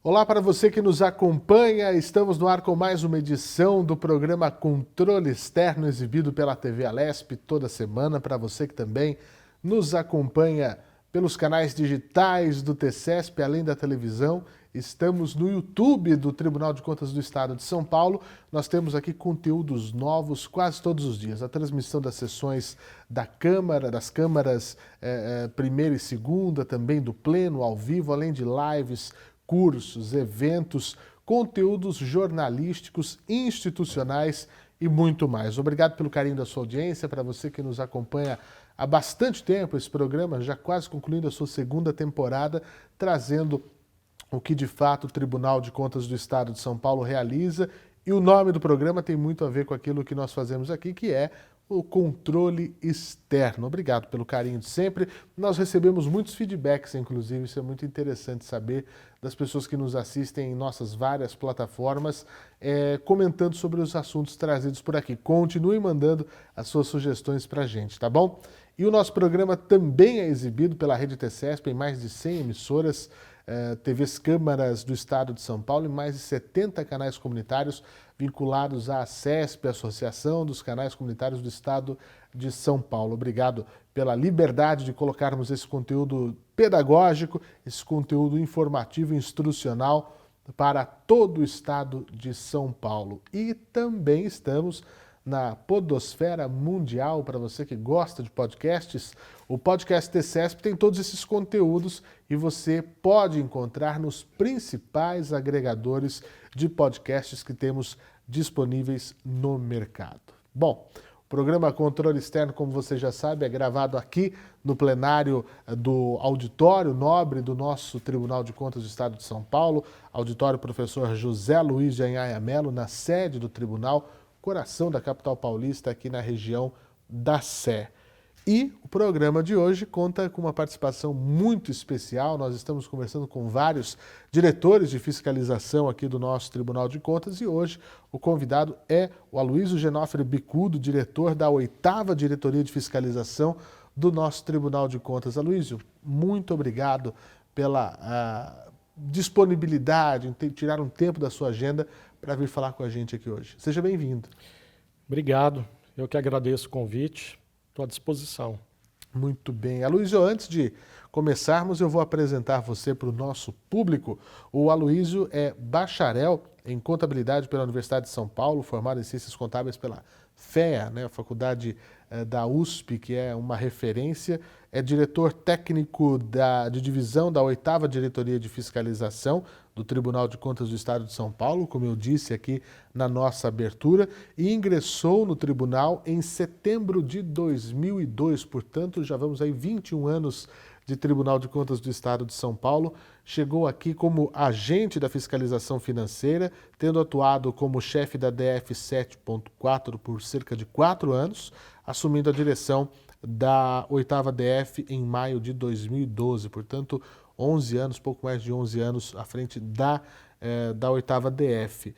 Olá para você que nos acompanha, estamos no ar com mais uma edição do programa Controle Externo, exibido pela TV Alesp toda semana. Para você que também nos acompanha pelos canais digitais do TCESP, além da televisão, estamos no YouTube do Tribunal de Contas do Estado de São Paulo. Nós temos aqui conteúdos novos quase todos os dias. A transmissão das sessões da Câmara, das câmaras primeira e segunda, também do Pleno ao vivo, além de lives, cursos, eventos, conteúdos jornalísticos, institucionais e muito mais. Obrigado pelo carinho da sua audiência, para você que nos acompanha há bastante tempo, esse programa já quase concluindo a sua segunda temporada, trazendo o que de fato o Tribunal de Contas do Estado de São Paulo realiza. E o nome do programa tem muito a ver com aquilo que nós fazemos aqui, que é o controle externo. Obrigado pelo carinho de sempre. Nós recebemos muitos feedbacks, inclusive, isso é muito interessante saber das pessoas que nos assistem em nossas várias plataformas, comentando sobre os assuntos trazidos por aqui. Continue mandando as suas sugestões para a gente, tá bom? E o nosso programa também é exibido pela Rede TCESP em mais de 100 emissoras, TVs Câmaras do Estado de São Paulo e mais de 70 canais comunitários vinculados à ACESP, Associação dos Canais Comunitários do Estado de São Paulo. Obrigado pela liberdade de colocarmos esse conteúdo pedagógico, esse conteúdo informativo e instrucional para todo o Estado de São Paulo. E também estamos na podosfera mundial, para você que gosta de podcasts. O podcast TCESP tem todos esses conteúdos e você pode encontrar nos principais agregadores de podcasts que temos disponíveis no mercado. Bom, o programa Controle Externo, como você já sabe, é gravado aqui no plenário do auditório nobre do nosso Tribunal de Contas do Estado de São Paulo, auditório professor José Luiz de Anhaia Melo, na sede do tribunal, coração da capital paulista, aqui na região da Sé. E o programa de hoje conta com uma participação muito especial. Nós estamos conversando com vários diretores de fiscalização aqui do nosso Tribunal de Contas e hoje o convidado é o Aloysio Genofre Bicudo, diretor da 8ª Diretoria de Fiscalização do nosso Tribunal de Contas. Aloysio, muito obrigado pela disponibilidade, em tirar um tempo da sua agenda para vir falar com a gente aqui hoje. Seja bem-vindo. Obrigado, eu que agradeço o convite, estou à disposição. Muito bem. Aloysio, antes de começarmos, eu vou apresentar você para o nosso público. O Aloysio é bacharel em contabilidade pela Universidade de São Paulo, formado em ciências contábeis pela FEA, a faculdade da USP, que é uma referência, é diretor técnico de divisão da 8ª Diretoria de Fiscalização do Tribunal de Contas do Estado de São Paulo, como eu disse aqui na nossa abertura, e ingressou no tribunal em setembro de 2002, portanto já vamos aí 21 anos de Tribunal de Contas do Estado de São Paulo. Chegou aqui como agente da fiscalização financeira, tendo atuado como chefe da DF 7.4 por cerca de 4 anos, assumindo a direção da 8ª DF em maio de 2012, portanto 11 anos, pouco mais de 11 anos à frente da 8ª DF.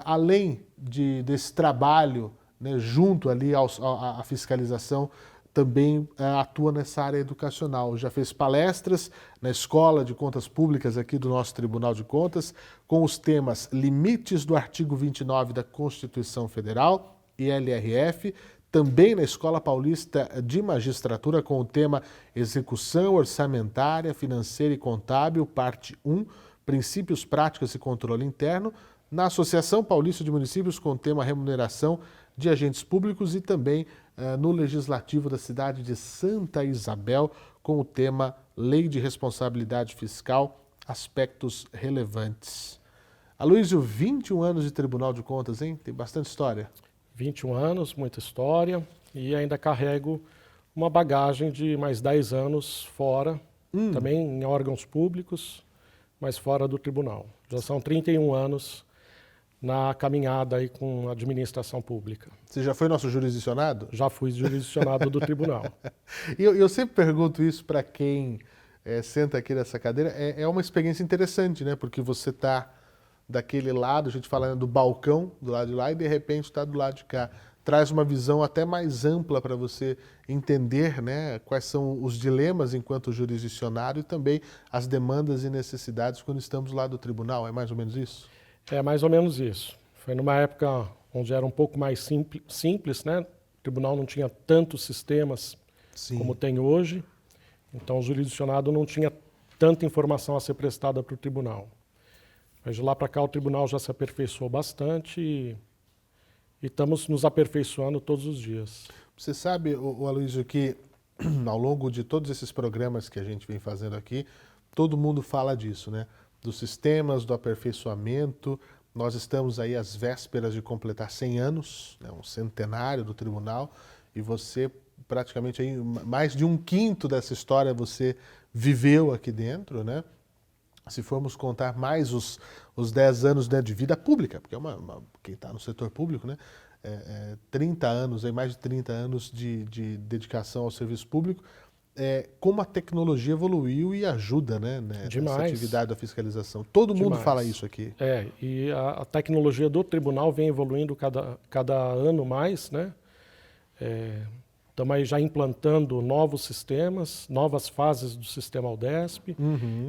Além desse trabalho, né, junto ali à fiscalização, também atua nessa área educacional. Já fez palestras na Escola de Contas Públicas aqui do nosso Tribunal de Contas, com os temas limites do artigo 29 da Constituição Federal e LRF, também na Escola Paulista de Magistratura com o tema Execução Orçamentária, Financeira e Contábil, parte 1, Princípios, Práticas e Controle Interno, na Associação Paulista de Municípios com o tema Remuneração de Agentes Públicos e também no Legislativo da cidade de Santa Isabel com o tema Lei de Responsabilidade Fiscal, Aspectos Relevantes. Aloysio, 21 anos de Tribunal de Contas, hein? Tem bastante história. 21 anos, muita história e ainda carrego uma bagagem de mais 10 anos fora, também em órgãos públicos, mas fora do tribunal. Já são 31 anos na caminhada aí com a administração pública. Você já foi nosso jurisdicionado? Já fui jurisdicionado do tribunal. E eu sempre pergunto isso para quem senta aqui nessa cadeira. É uma experiência interessante, né? Porque você está daquele lado, a gente fala do balcão, do lado de lá, e de repente está do lado de cá. traz uma visão até mais ampla para você entender, né, quais são os dilemas enquanto jurisdicionário e também as demandas e necessidades quando estamos lá do tribunal. É mais ou menos isso? É mais ou menos isso. Foi numa época onde era um pouco mais simples, né? O tribunal não tinha tantos sistemas como tem hoje, então o jurisdicionado não tinha tanta informação a ser prestada para o tribunal. Mas de lá para cá o tribunal já se aperfeiçoou bastante e estamos nos aperfeiçoando todos os dias. Você sabe, Aloysio, que ao longo de todos esses programas que a gente vem fazendo aqui, todo mundo fala disso, né? Dos sistemas, do aperfeiçoamento. Nós estamos aí às vésperas de completar 100 anos, né? Um centenário do tribunal, e você praticamente aí, mais de um quinto dessa história você viveu aqui dentro, né? Se formos contar mais os 10 anos, né, de vida pública, porque quem está no setor público, né, 30 anos, aí mais de 30 anos de dedicação ao serviço público, como a tecnologia evoluiu e ajuda, né, nessa atividade da fiscalização. Todo mundo fala isso aqui. E a tecnologia do tribunal vem evoluindo cada ano mais, né? Estamos aí já implantando novos sistemas, novas fases do sistema Aldesp,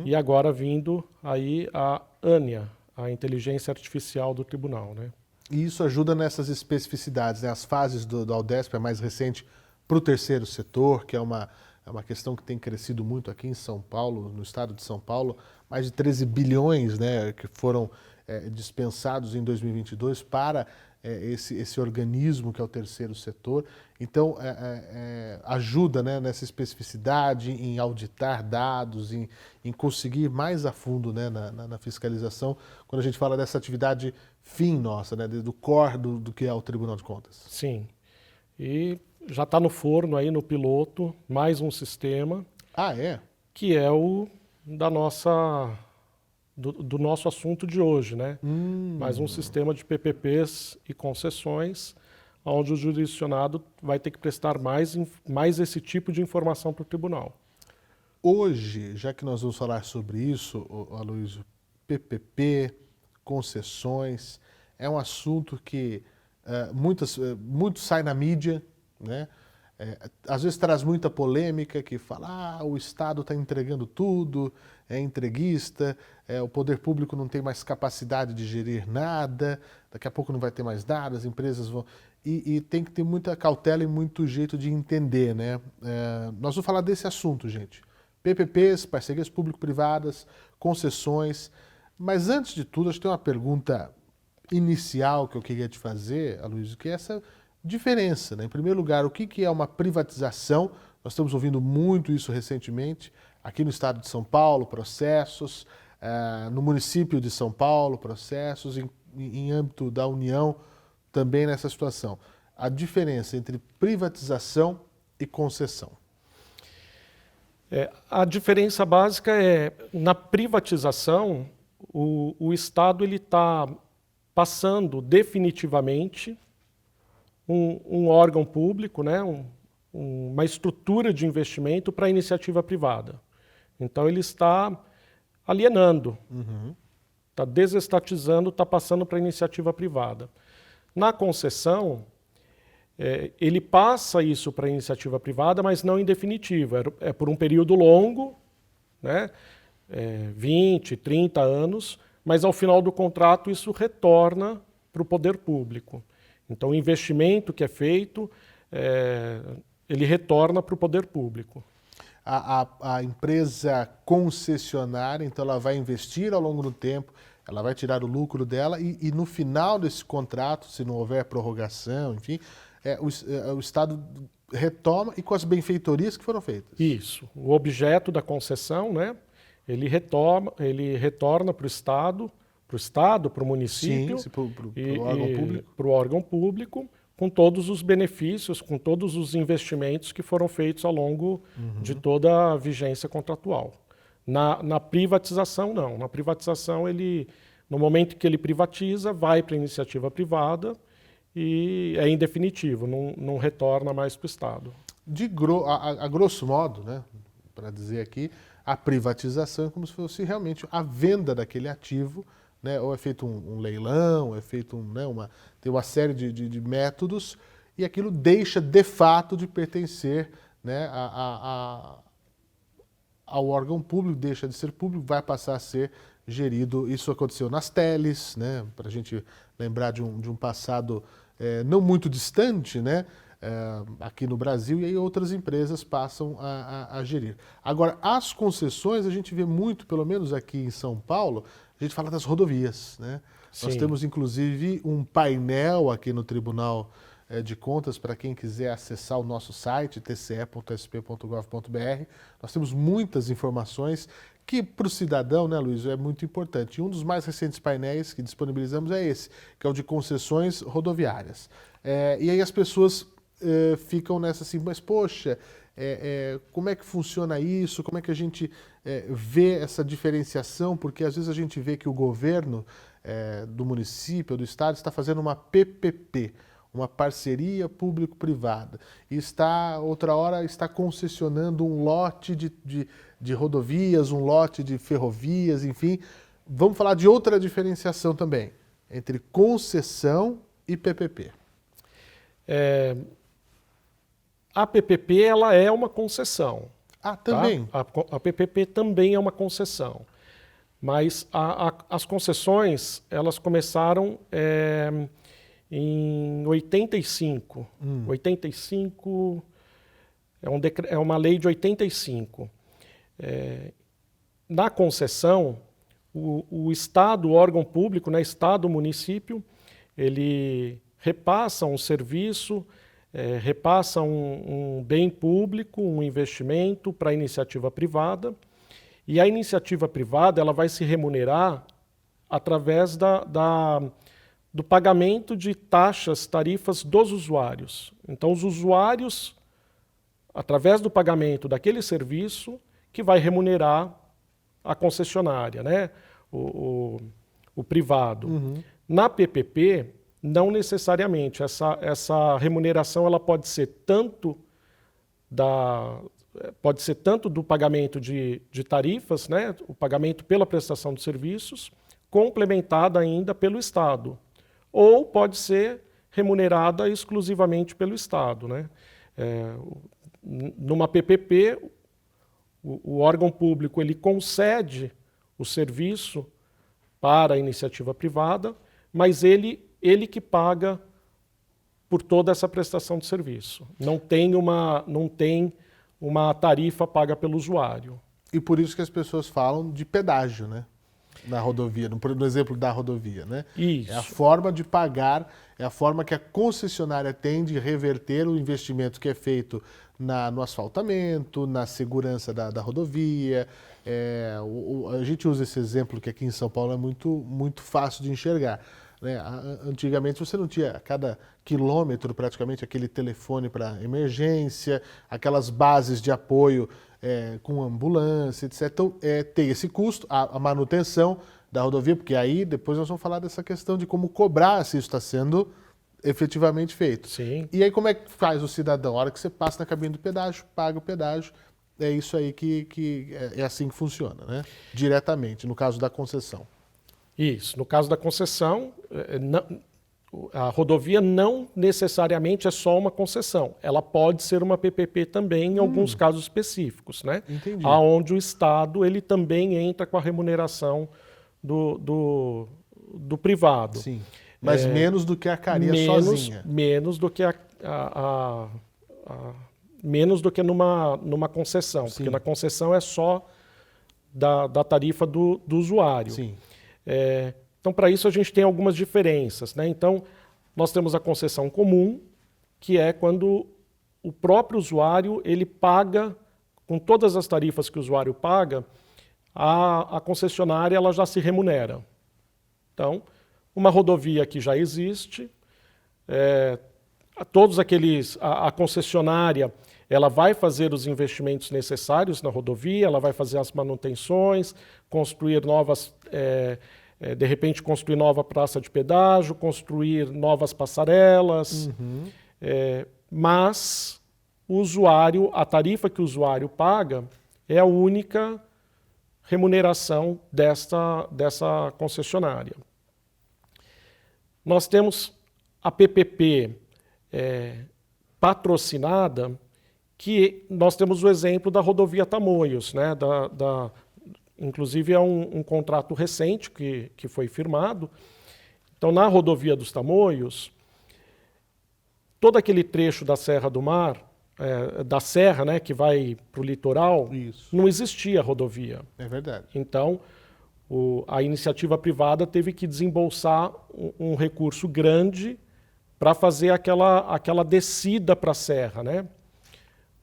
e agora vindo aí a ANIA, a inteligência artificial do tribunal, né? E isso ajuda nessas especificidades, né? As fases do Aldesp, a mais recente, para o terceiro setor, que é uma questão que tem crescido muito aqui em São Paulo, no estado de São Paulo, mais de 13 bilhões, né, que foram dispensados em 2022 para esse organismo que é o terceiro setor. Então, ajuda, né, nessa especificidade, em auditar dados, em conseguir mais a fundo, né, na fiscalização, quando a gente fala dessa atividade fim nossa, né, do core do que é o Tribunal de Contas. Sim. E já está no forno aí, no piloto, mais um sistema. Que é o do nosso assunto de hoje, né? Mais um sistema de PPPs e concessões, onde o jurisdicionado vai ter que prestar mais esse tipo de informação para o tribunal. Hoje, já que nós vamos falar sobre isso, Aloysio, PPP, concessões, é um assunto que muito sai na mídia, né? Às vezes traz muita polêmica, que fala, o Estado está entregando tudo, é entreguista, o poder público não tem mais capacidade de gerir nada, daqui a pouco não vai ter mais nada, as empresas vão... E tem que ter muita cautela e muito jeito de entender, né? Nós vamos falar desse assunto, gente. PPPs, parcerias público-privadas, concessões. Mas antes de tudo, acho que tem uma pergunta inicial que eu queria te fazer, Aloysio, que é essa diferença, né? Em primeiro lugar, o que é uma privatização? Nós estamos ouvindo muito isso recentemente, aqui no estado de São Paulo, processos, no município de São Paulo, processos, em âmbito da União, também nessa situação. A diferença entre privatização e concessão. A diferença básica é, na privatização, o Estado está passando definitivamente um órgão público, né, uma estrutura de investimento para a iniciativa privada. Então ele está alienando, está desestatizando, está passando para a iniciativa privada. Na concessão, ele passa isso para a iniciativa privada, mas não em definitivo, é por um período longo, né, 20, 30 anos, mas ao final do contrato isso retorna para o poder público. Então o investimento que é feito, ele retorna para o poder público. A empresa concessionária, então ela vai investir ao longo do tempo, ela vai tirar o lucro dela e no final desse contrato, se não houver prorrogação, enfim, o Estado retoma e com as benfeitorias que foram feitas. Isso. O objeto da concessão, né, ele retorna para o Estado, para o município, para o órgão público, com todos os benefícios, com todos os investimentos que foram feitos ao longo de toda a vigência contratual. Na privatização, não. Na privatização, no momento que ele privatiza, vai para a iniciativa privada e é indefinitivo, não retorna mais para o Estado. A grosso modo, né, para dizer aqui, a privatização é como se fosse realmente a venda daquele ativo, né, ou é feito um leilão, é feito tem uma série de métodos e aquilo deixa de fato de pertencer, né, ao órgão público, deixa de ser público, vai passar a ser gerido. Isso aconteceu nas teles, né, para a gente lembrar de um passado não muito distante, né, aqui no Brasil, e aí outras empresas passam a gerir. Agora, as concessões, a gente vê muito, pelo menos aqui em São Paulo, a gente fala das rodovias, né? Sim. Nós temos, inclusive, um painel aqui no Tribunal de Contas, para quem quiser acessar o nosso site, tce.sp.gov.br. Nós temos muitas informações que, para o cidadão, né, Luiz, é muito importante. E um dos mais recentes painéis que disponibilizamos é esse, que é o de concessões rodoviárias. E aí as pessoas ficam nessa assim, mas poxa, como é que funciona isso? Como é que a gente vê essa diferenciação? Porque às vezes a gente vê que o governo do município, do estado, está fazendo uma PPP, uma parceria público-privada, e outra hora, está concessionando um lote de rodovias, um lote de ferrovias, enfim. Vamos falar de outra diferenciação também, entre concessão e PPP. A PPP, ela é uma concessão. Ah, também? Tá? A PPP também é uma concessão. Mas as concessões, elas começaram em 85. 85 é uma lei de 85. Na concessão, o Estado, o órgão público, né, Estado, município, ele repassa um serviço, repassa um bem público, um investimento para a iniciativa privada, e a iniciativa privada ela vai se remunerar através do pagamento de taxas, tarifas dos usuários. Então, os usuários, através do pagamento daquele serviço, que vai remunerar a concessionária, né? o privado. Uhum. Na PPP, não necessariamente. Essa remuneração ela pode ser tanto do pagamento de tarifas, né? O pagamento pela prestação de serviços, complementada ainda pelo Estado. Ou pode ser remunerada exclusivamente pelo Estado, né? Numa PPP, o órgão público ele concede o serviço para a iniciativa privada, mas ele que paga por toda essa prestação de serviço. Não tem uma tarifa paga pelo usuário. E por isso que as pessoas falam de pedágio, né? Na rodovia, no exemplo da rodovia, né? Isso. É a forma de pagar, é a forma que a concessionária tem de reverter o investimento que é feito no asfaltamento, na segurança da rodovia. A gente usa esse exemplo que aqui em São Paulo é muito fácil de enxergar. Né? Antigamente você não tinha a cada quilômetro praticamente aquele telefone para emergência, aquelas bases de apoio com ambulância, etc. Então tem esse custo, a manutenção da rodovia, porque aí depois nós vamos falar dessa questão de como cobrar se isso está sendo efetivamente feito. Sim. E aí como é que faz o cidadão? A hora que você passa na cabine do pedágio, paga o pedágio, é isso aí que é assim que funciona, né? Diretamente, no caso da concessão. Isso. No caso da concessão, a rodovia não necessariamente é só uma concessão. Ela pode ser uma PPP também em alguns casos específicos, né? Entendi. Onde o Estado ele também entra com a remuneração do privado. Sim. Mas menos do que a Caria sozinha. Menos do que menos do que numa concessão, Sim. porque na concessão é só da tarifa do usuário. Sim. Então, para isso, a gente tem algumas diferenças, né? Então, nós temos a concessão comum, que é quando o próprio usuário ele paga, com todas as tarifas que o usuário paga, a concessionária ela já se remunera. Então, uma rodovia que já existe, a concessionária ela vai fazer os investimentos necessários na rodovia, ela vai fazer as manutenções, construir novas, de repente construir nova praça de pedágio, construir novas passarelas, mas o usuário, a tarifa que o usuário paga é a única remuneração dessa concessionária. Nós temos a PPP, patrocinada, que nós temos o exemplo da rodovia Tamoios, né? Inclusive é um contrato recente que foi firmado. Então, na rodovia dos Tamoios, todo aquele trecho da Serra do Mar, da serra, né, que vai para o litoral, Isso. não existia rodovia. É verdade. Então, a iniciativa privada teve que desembolsar um recurso grande para fazer aquela descida para a serra, né?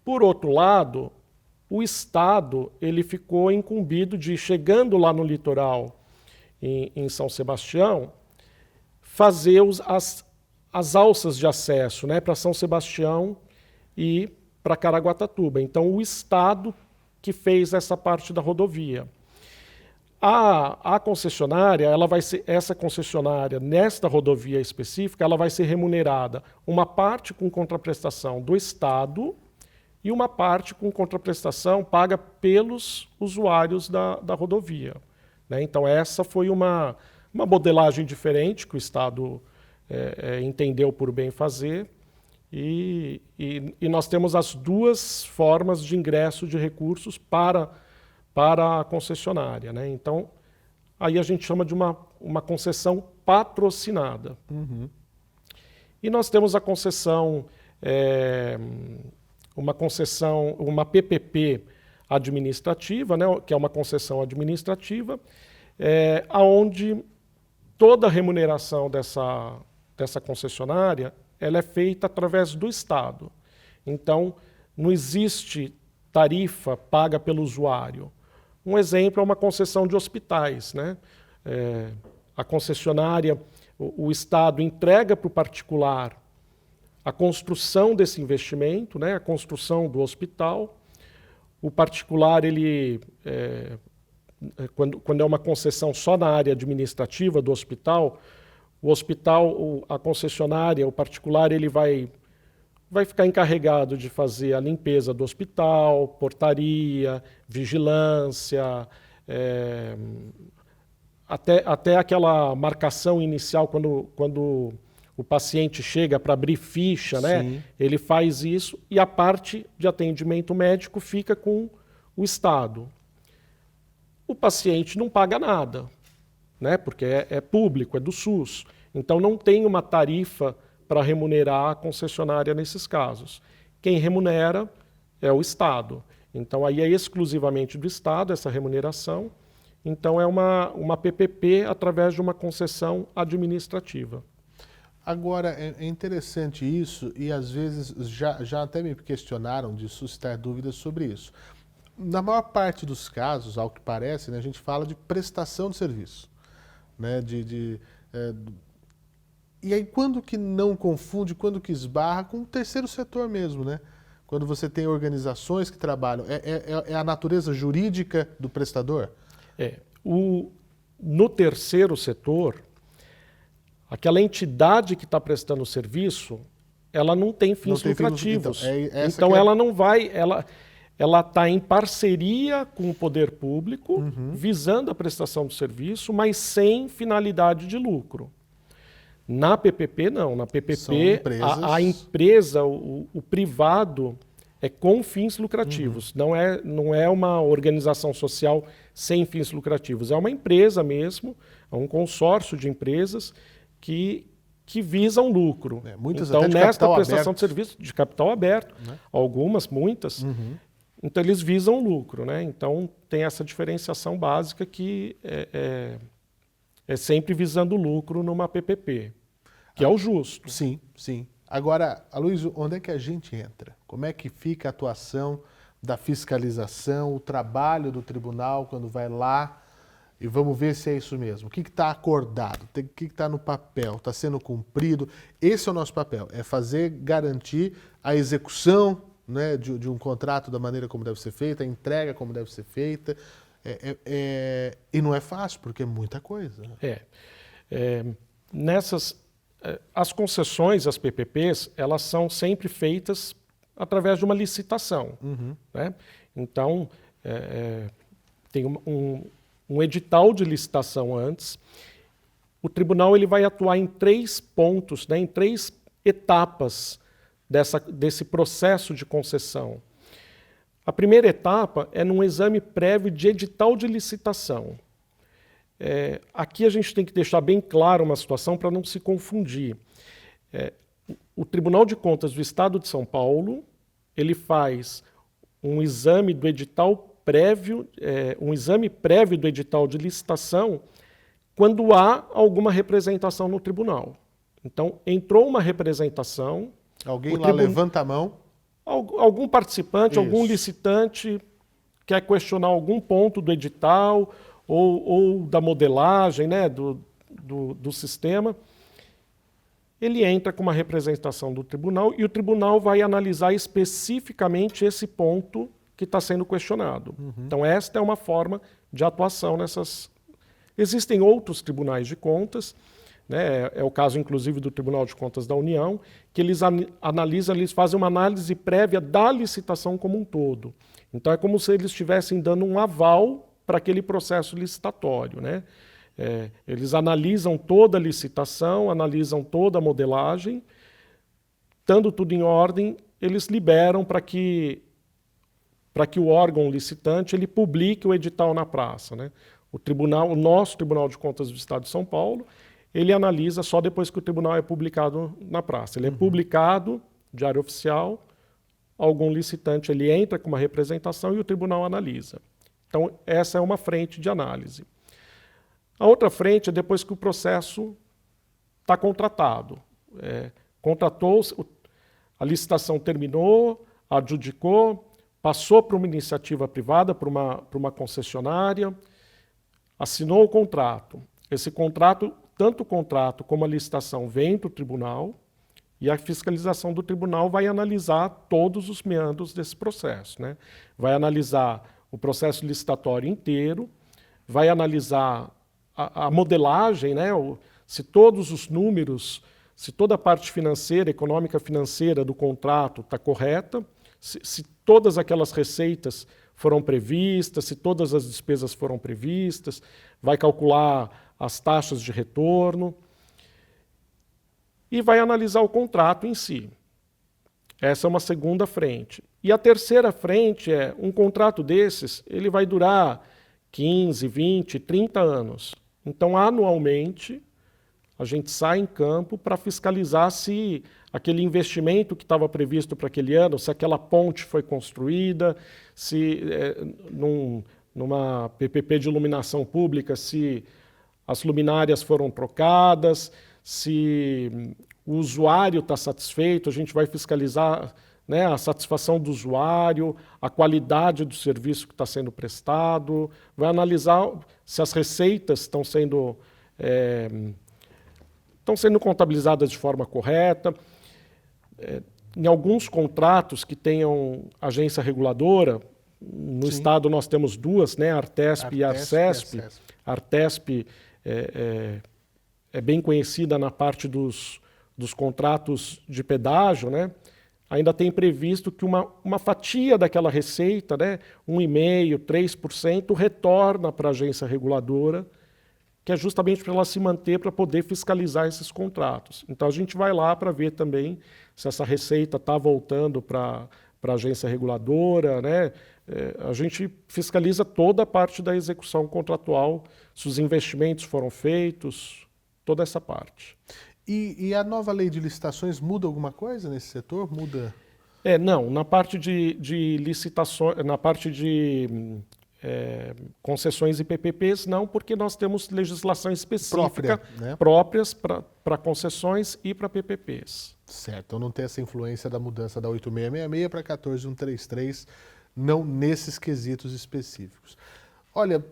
Por outro lado, o Estado ele ficou incumbido de, chegando lá no litoral, em São Sebastião, fazer as alças de acesso, né, para São Sebastião e para Caraguatatuba. Então, o Estado que fez essa parte da rodovia. A concessionária, essa concessionária, nesta rodovia específica, ela vai ser remunerada uma parte com contraprestação do Estado e uma parte com contraprestação paga pelos usuários da rodovia, né? Então, essa foi uma modelagem diferente que o Estado entendeu por bem fazer, e nós temos as duas formas de ingresso de recursos para a concessionária, né? Então, aí a gente chama de uma concessão patrocinada. Uhum. E nós temos a concessão, uma PPP administrativa, né, que é uma concessão administrativa, onde toda a remuneração dessa concessionária ela é feita através do Estado. Então, não existe tarifa paga pelo usuário. Um exemplo é uma concessão de hospitais, né? A concessionária, o Estado entrega para o particular a construção desse investimento, né? A construção do hospital. O particular, quando é uma concessão só na área administrativa do hospital, a concessionária, o particular, ele vai ficar encarregado de fazer a limpeza do hospital, portaria, vigilância, até aquela marcação inicial, quando o paciente chega para abrir ficha, né? Ele faz isso, e a parte de atendimento médico fica com o Estado. O paciente não paga nada, né? Porque é público, é do SUS. Então, não tem uma tarifa para remunerar a concessionária nesses casos. Quem remunera é o Estado. Então, aí é exclusivamente do Estado essa remuneração. Então, é uma PPP através de uma concessão administrativa. Agora, é interessante isso, e às vezes já até me questionaram de suscitar dúvidas sobre isso. Na maior parte dos casos, ao que parece, né, a gente fala de prestação de serviço, né, e aí, quando que não confunde, quando que esbarra com o terceiro setor mesmo, né? Quando você tem organizações que trabalham, é a natureza jurídica do prestador? No terceiro setor, aquela entidade que está prestando o serviço, ela não tem fins lucrativos. Então, ela não vai... Ela está em parceria com o poder público, visando a prestação do serviço, mas sem finalidade de lucro. Na PPP, não. Na PPP, a empresa, o privado, é com fins lucrativos. Não é uma organização social sem fins lucrativos. É uma empresa mesmo, é um consórcio de empresas que visam lucro. Muitas então, até de nesta prestação aberto. de serviço de capital aberto, né? Muitas. Então, eles visam lucro, né? Então, tem essa diferenciação básica que é sempre visando lucro numa PPP, que é o justo. Sim, sim. Agora, Aloysio, onde é que a gente entra? Como é que fica a atuação da fiscalização, o trabalho do tribunal quando vai lá e vamos ver se é isso mesmo? O que está acordado? O que está no papel? Está sendo cumprido? Esse é o nosso papel, é garantir a execução, né, de um contrato da maneira como deve ser feita, a entrega como deve ser feita. E não é fácil, porque é muita coisa. As concessões, as PPPs, elas são sempre feitas através de uma licitação. Né? Então, tem um edital de licitação antes. O tribunal ele vai atuar em 3 pontos, né, em 3 etapas desse processo de concessão? A primeira etapa é num exame prévio de edital de licitação. Aqui a gente tem que deixar bem claro uma situação para não se confundir. O Tribunal de Contas do Estado de São Paulo, ele faz um exame do edital prévio, um exame prévio do edital de licitação quando há alguma representação no tribunal. Então, entrou uma representação... Alguém lá levanta a mão? Algum participante, algum licitante quer questionar algum ponto do edital ou da modelagem, né, do sistema, ele entra com uma representação do tribunal e o tribunal vai analisar especificamente esse ponto que está sendo questionado. Então, esta é uma forma de atuação nessas... Existem outros tribunais de contas, né? É o caso, inclusive, do Tribunal de Contas da União, que eles analisam, eles fazem uma análise prévia da licitação como um todo. Então, é como se eles estivessem dando um aval para aquele processo licitatório, né? Eles analisam toda a licitação, analisam toda a modelagem, estando tudo em ordem, eles liberam para que o órgão licitante ele publique o edital na praça, né? O nosso Tribunal de Contas do Estado de São Paulo, ele analisa só depois que o tribunal é publicado na praça. Ele é publicado, diário oficial, algum licitante ele entra com uma representação e o tribunal analisa. Então, essa é uma frente de análise. A outra frente é depois que o processo está contratado. Contratou, a licitação terminou, adjudicou, passou para uma iniciativa privada, para uma concessionária, assinou o contrato. Esse contrato, tanto o contrato como a licitação, vem para o tribunal e a fiscalização do tribunal vai analisar todos os meandros desse processo, né? Vai analisar o processo licitatório inteiro, vai analisar a modelagem, né? Se todos os números, se toda a parte financeira, econômica financeira do contrato está correta, se todas aquelas receitas foram previstas, se todas as despesas foram previstas, vai calcular as taxas de retorno e vai analisar o contrato em si. Essa é uma segunda frente. E a terceira frente é, um contrato desses, ele vai durar 15, 20, 30 anos. Então, anualmente, a gente sai em campo para fiscalizar se aquele investimento que estava previsto para aquele ano, se aquela ponte foi construída, se numa PPP de iluminação pública, se as luminárias foram trocadas, se o usuário está satisfeito, a gente vai fiscalizar, né, a satisfação do usuário, a qualidade do serviço que está sendo prestado, vai analisar se as receitas estão sendo contabilizadas de forma correta. Em alguns contratos que tenham agência reguladora, no Estado nós temos duas, né, a Artesp e a Arcesp. A Artesp é bem conhecida na parte dos contratos de pedágio, né? Ainda tem previsto que uma fatia daquela receita, né, 1,5%, 3%, retorna para a agência reguladora, que é justamente para ela se manter, para poder fiscalizar esses contratos. Então, a gente vai lá para ver também se essa receita está voltando para a agência reguladora, né? A gente fiscaliza toda a parte da execução contratual, se os investimentos foram feitos, toda essa parte. E a nova lei de licitações muda alguma coisa nesse setor? Muda? Não, na parte de licitações, na parte de concessões e PPPs, não, porque nós temos legislação específica próprias para concessões e para PPPs. Certo, então não tem essa influência da mudança da 8666 para 14133, não nesses quesitos específicos. Olha,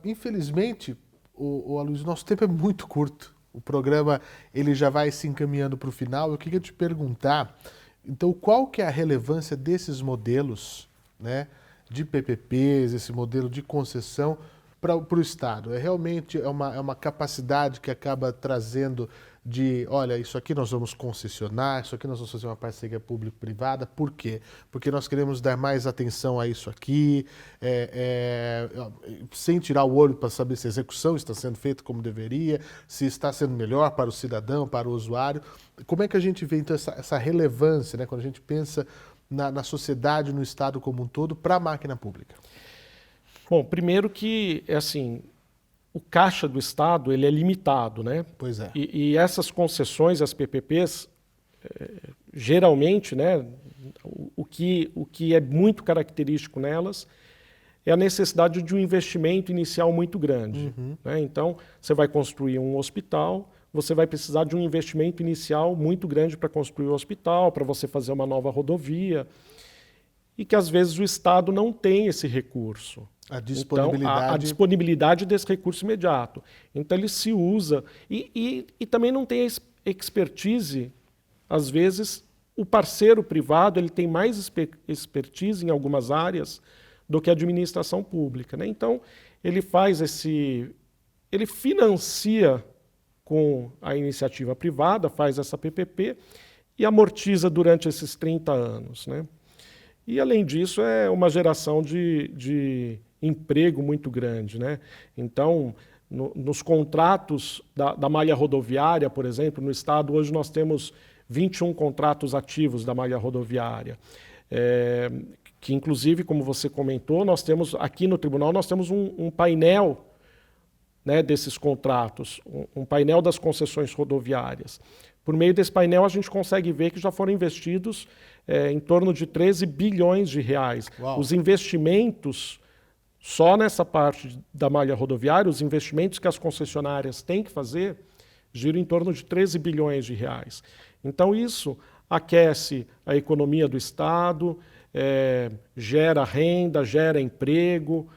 infelizmente, o Aloysio, nosso tempo é muito curto. O programa ele já vai se encaminhando para o final. Eu queria te perguntar, então, qual que é a relevância desses modelos, né, de PPPs, esse modelo de concessão para o Estado? Realmente é uma capacidade que acaba trazendo de, olha, isso aqui nós vamos concessionar, isso aqui nós vamos fazer uma parceria público-privada. Por quê? Porque nós queremos dar mais atenção a isso aqui, sem tirar o olho para saber se a execução está sendo feita como deveria, se está sendo melhor para o cidadão, para o usuário. Como é que a gente vê, então, essa relevância, né, quando a gente pensa na sociedade, no Estado como um todo, para a máquina pública? Bom, primeiro que, assim, o caixa do Estado ele é limitado, né? Pois é. E essas concessões, as PPPs, geralmente, né, o que é muito característico nelas é a necessidade de um investimento inicial muito grande. Né? Então, você vai construir um hospital, você vai precisar de um investimento inicial muito grande para construir o hospital, para você fazer uma nova rodovia, e que às vezes o Estado não tem esse recurso. A disponibilidade... Então, a disponibilidade desse recurso imediato. Então, ele se usa. E também não tem a expertise. Às vezes, o parceiro privado ele tem mais expertise em algumas áreas do que a administração pública. Né? Então, ele faz ele financia com a iniciativa privada, faz essa PPP e amortiza durante esses 30 anos. Né? E, além disso, é uma geração de emprego muito grande. Né? Então, nos contratos da malha rodoviária, por exemplo, no Estado, hoje nós temos 21 contratos ativos da malha rodoviária, que, inclusive, como você comentou, nós temos aqui no tribunal nós temos um painel, né, desses contratos, um painel das concessões rodoviárias. Por meio desse painel, a gente consegue ver que já foram investidos em torno de 13 bilhões de reais. Uau. Os investimentos, só nessa parte da malha rodoviária, os investimentos que as concessionárias têm que fazer, giram em torno de 13 bilhões de reais. Então, isso aquece a economia do Estado, gera renda, gera emprego,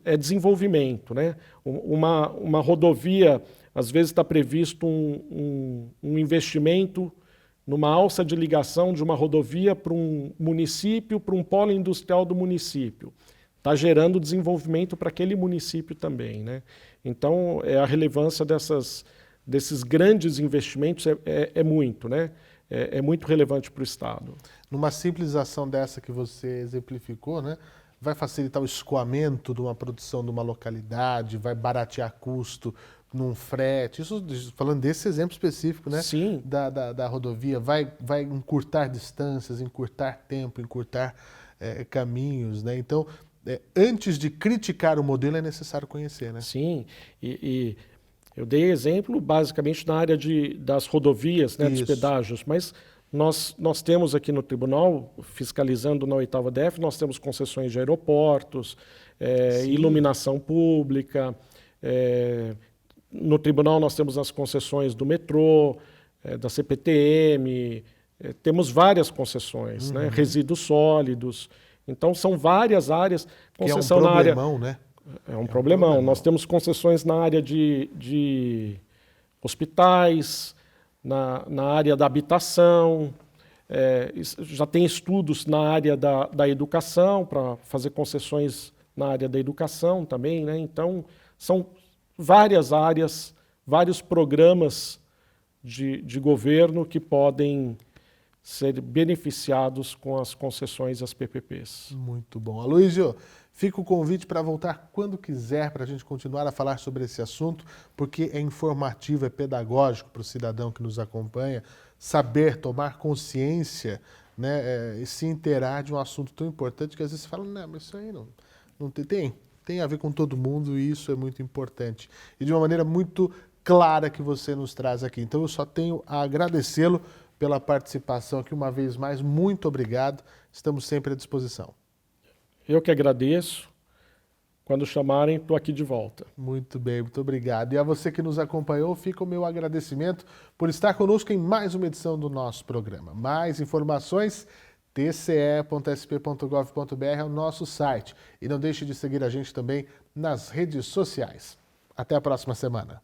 é desenvolvimento. Né? Uma rodovia, às vezes está previsto um investimento numa alça de ligação de uma rodovia para um município, para um polo industrial do município. Está gerando desenvolvimento para aquele município também. Né? Então, a relevância desses grandes investimentos é muito, né? É muito relevante para o Estado. Numa simples ação dessa que você exemplificou, né, vai facilitar o escoamento de uma produção de uma localidade, vai baratear custo num frete, isso falando desse exemplo específico, né? Sim. Da rodovia, vai encurtar distâncias, encurtar tempo, encurtar caminhos, né? Então, antes de criticar o modelo, é necessário conhecer, né? Sim, e eu dei exemplo basicamente na área das rodovias, né, dos pedágios, mas nós temos aqui no tribunal, fiscalizando na 8ª DF, nós temos concessões de aeroportos, iluminação pública, no tribunal nós temos as concessões do metrô, da CPTM, temos várias concessões, né, resíduos sólidos. Então, são várias áreas. Concessão que é um problemão, né? É um problemão. Nós temos concessões na área de hospitais, na área da habitação, já tem estudos na área da educação, para fazer concessões na área da educação também. Né? Então, são várias áreas, vários programas de governo que podem ser beneficiados com as concessões e as PPPs. Muito bom. Aloysio, fica o convite para voltar quando quiser, para a gente continuar a falar sobre esse assunto, porque é informativo, é pedagógico para o cidadão que nos acompanha saber, tomar consciência, né, e se inteirar de um assunto tão importante que às vezes você fala, não, mas isso aí não tem a ver com todo mundo e isso é muito importante. E de uma maneira muito clara que você nos traz aqui. Então eu só tenho a agradecê-lo pela participação aqui uma vez mais. Muito obrigado. Estamos sempre à disposição. Eu que agradeço. Quando chamarem, estou aqui de volta. Muito bem, muito obrigado. E a você que nos acompanhou, fica o meu agradecimento por estar conosco em mais uma edição do nosso programa. Mais informações, tce.sp.gov.br é o nosso site. E não deixe de seguir a gente também nas redes sociais. Até a próxima semana.